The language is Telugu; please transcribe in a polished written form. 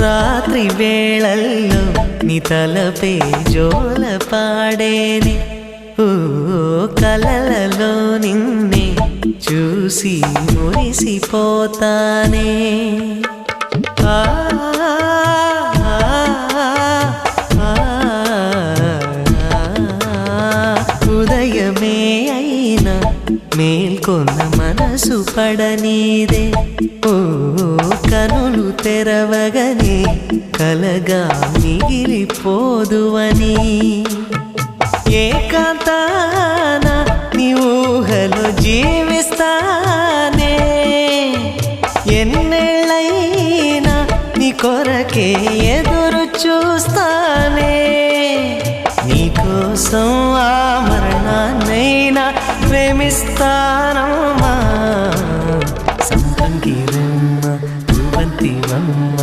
రాత్రి వేళల్లో నీ తలపే జోల పాడేనే ఓ కలలలో నిన్నే చూసి మురిసిపోతానే ఆ ఉదయమే అయినా మేల్కొన్న మనసు పడనీదే ఓ కనులు తెరవగనే కలగా మిగిలిపోదువని ఏకాంతాన నీ ఊహలో జీవిస్తానే ఎన్నేళ్ళైనా నీ కొరకే ఎదురు చూస్తానే నీకోసం ఆ మరణాన్నైనా ప్రేమిస్తానమ్మా సంపంగిరమ్మ రువంతివమ్మ